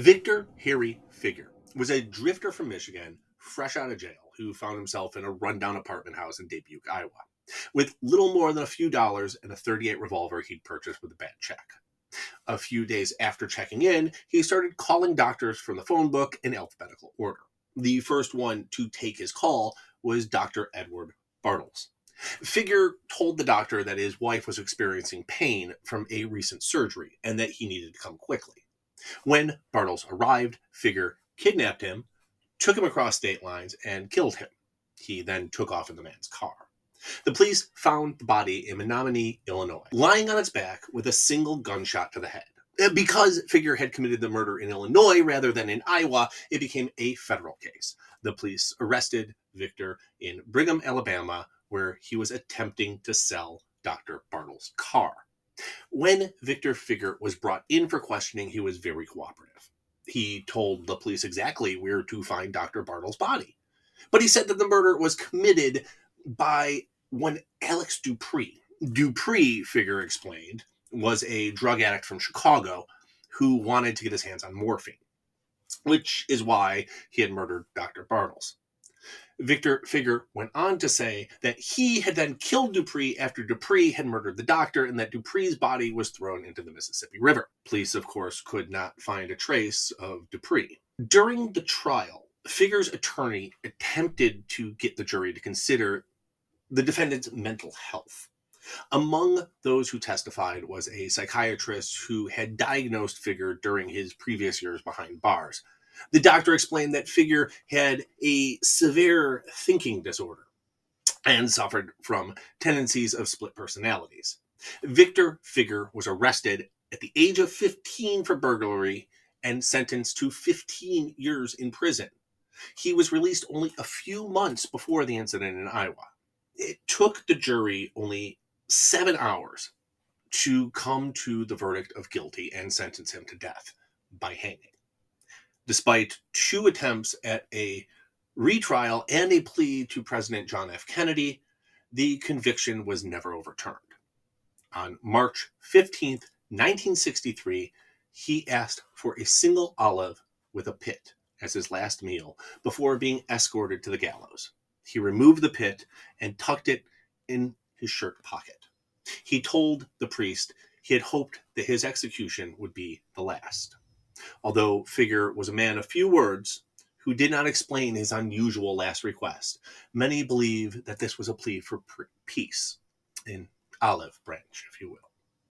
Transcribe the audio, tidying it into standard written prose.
Victor Harry Feguer was a drifter from Michigan, fresh out of jail, who found himself in a rundown apartment house in Dubuque, Iowa, with little more than a few dollars and a .38 revolver he'd purchased with a bad check. A few days after checking in, he started calling doctors from the phone book in alphabetical order. The first one to take his call was Dr. Edward Bartles. Feguer told the doctor that his wife was experiencing pain from a recent surgery and that he needed to come quickly. When Bartles arrived, Feguer kidnapped him, took him across state lines, and killed him. He then took off in the man's car. The police found the body in Menominee, Illinois, lying on its back with a single gunshot to the head. Because Feguer had committed the murder in Illinois rather than in Iowa, it became a federal case. The police arrested Victor in Brigham, Alabama, where he was attempting to sell Dr. Bartles' car. When Victor Feguer was brought in for questioning, he was very cooperative. He told the police exactly where to find Dr. Bartles' body. But he said that the murder was committed by one Alex Dupree. Dupree, Feguer explained, was a drug addict from Chicago who wanted to get his hands on morphine, which is why he had murdered Dr. Bartles. Victor Feguer went on to say that he had then killed Dupree after Dupree had murdered the doctor and that Dupree's body was thrown into the Mississippi River. Police, of course, could not find a trace of Dupree. During the trial, Feguer's attorney attempted to get the jury to consider the defendant's mental health. Among those who testified was a psychiatrist who had diagnosed Feguer during his previous years behind bars. The doctor explained that Feguer had a severe thinking disorder and suffered from tendencies of split personalities. Victor Feguer was arrested at the age of 15 for burglary and sentenced to 15 years in prison. He was released only a few months before the incident in Iowa. It took the jury only 7 hours to come to the verdict of guilty and sentence him to death by hanging. Despite 2 attempts at a retrial and a plea to President John F. Kennedy, the conviction was never overturned. On March 15, 1963, he asked for a single olive with a pit as his last meal before being escorted to the gallows. He removed the pit and tucked it in his shirt pocket. He told the priest he had hoped that his execution would be the last. Although Feguer was a man of few words who did not explain his unusual last request, many believe that this was a plea for peace, an olive branch, if you will.